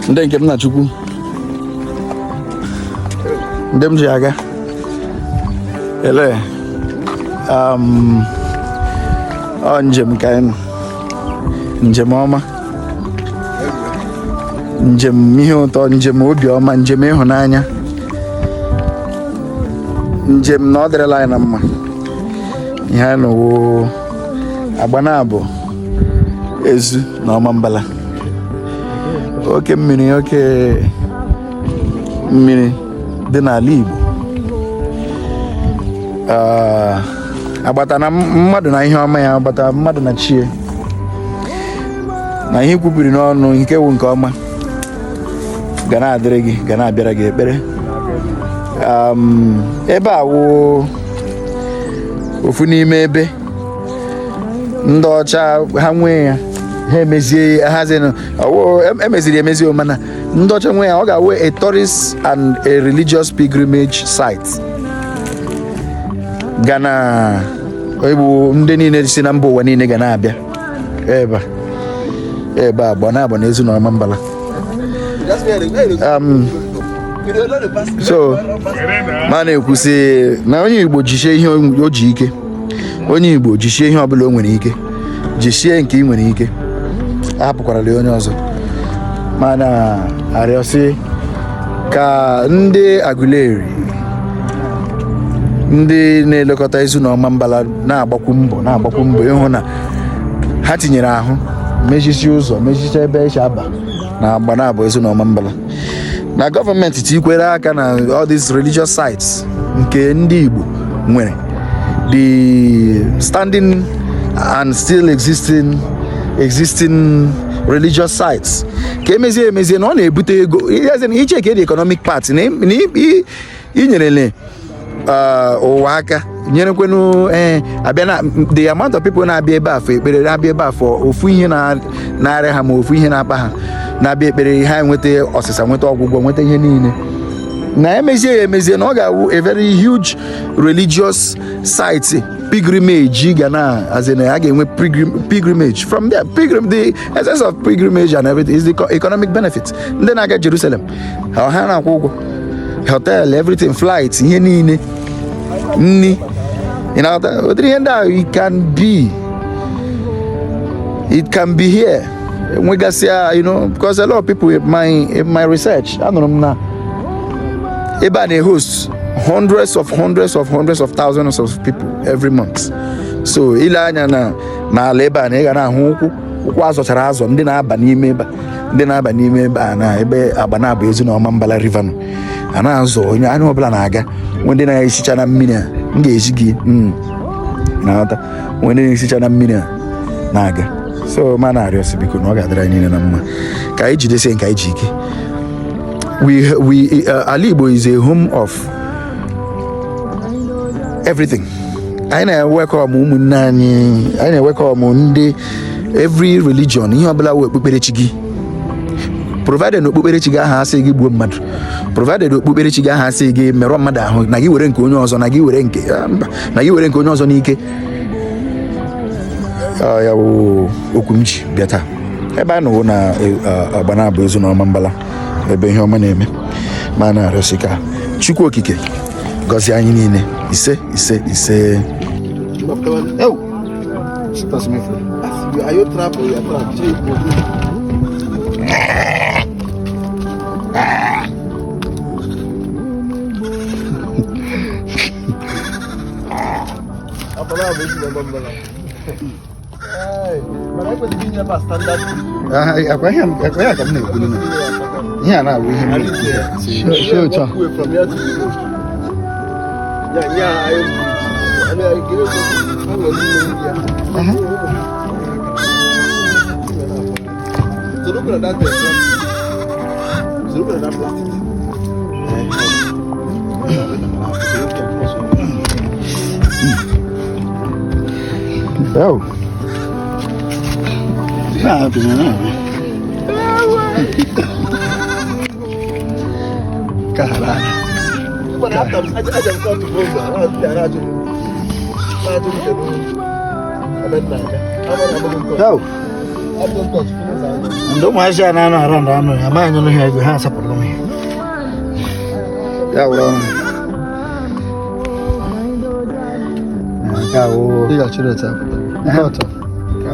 ndị nke m na Chukwu ndị m ji aga ele ọ njem ka anyị njem ọma, njem ihe ụtọ, njem obiọma, njem ịhụnanya, njem na ọ dịrịla anyị na mma. Ihe anyị nọwo Agbanabụ Ezu na Ọmambala. Oke mmiri dị n'ala Igbo, agbata na mmadụ na ihe ọma ya, agbata mmadụ na chie, na ihe kwubiri n'ọnụ nke wu nke ọma ga na-adịrị gị, ga na-abịara gị ekpere. Ebe a wụ ofu n'ime ebe ndị ọcha ha nwee ya, ha emezie emeziri emezi, mana ndị ọcha nwee ya, ọ ga-awụ a tourist and a religious pilgrimage site. Ga na ebu ndị niile si na mba ụwa niile ga na-abịa ebe a Agbanabụ Ezu na Ọmambala. So ma na-ekwusi na onye Igbo jisie ihe o ji ike, onye Igbo jisie ihe ọbụla o nwere ike, jisie nke ị nwere ike, ahapụkwarala onye ọzọ. Mana arịọsị ka ndị Aguleri, ndị na-elekọta Ezu na Ọmambala na-agbakwu mbọ ịhụ na ha tinyere ahụ, mechisi ụzọ, mechicha ebe echi aba na Agbanabụ Ezu na Ọmambala, na gọọmenti tikwere aka na all these religious sites nke ndị Igbo nwere, the standing and still existing religious sites, ka emezie na ọ na-ebute ego. Icheke the economic part na inyerele ụwa aka, nyerekwenu abịa na the amount of people na-abịa ebe afọ ekpere, na-abịa ebe afọ ofu ihe na-arịa ha ma ofu ihe na-akpa ha, na-abịa ekpere ha enweta ọsịsa, nweta ọgwụgwọ, nweta ihe niile. Na emezie na ọ ga-awụ a very huge religious site, pilgrimage ga na, as in a ga-enwe pilgrimage from there. The essence of pilgrimage and everything is the economic benefit. Ndị na-aga Jerusalem ha na-akwụ ụgwọ hotel, everything, flights, ihe niile, nni, ụdịrị ihe ndị ahụ it can be here. Nwegasịa, because a lot of people in my research, anụrụ m na ebe a na-host hundreds of thousands of people every month. So ile anya na ala ebe a na ị ga na-ahụ ụkwụ azọchara azọ ndị na-aba n'ime ebe a na ebe Agbanabụ Ezu na Ọmambala river a na-azọ onye anya ọbụla na-aga, ndị na-esicha na mmiri a m ga-eji gị na-ata, ndị na-esicha na mmiri a na-aga. So ma na-arịọsị biko na ọ ga-adịrị anyị niile na mma, ka anyị jidesie nke anyị ji ike. Ala Igbo is a home of everything. Anyị na-welcome ụmụnne anyị, anyị na-welcome ndị every religion, ihe ọbụla wụ okpukperechi gị, provided na okpukperechi gị aha asị gị gbuo mmadụ, provided okpukperechi gị aha asị gị merụọ mmadụ ahụ, na gị were nke onye ọzọ, na gị were nke onye ọzọ n'ike. Ya wụ okwu m ji bịa taa. Ebe a nọwo na Agbanabụ Ezu na Ọmambala, ebe ihe ọma na-eme. Ma na-arịọsị ka Chukwu Okike gọzie anyị niile. Ise. Ndo maisha na ana aranda ano ya manyo no hiyo ha support kami. Ya wala. Kau. Iya chile cha.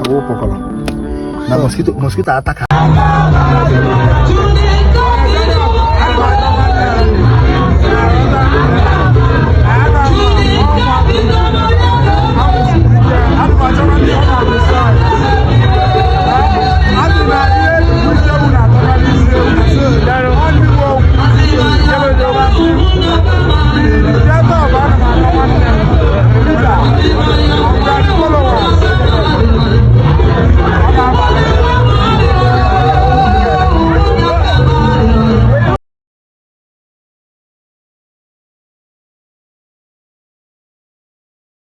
Kau pokolo. Na mosquito ataca.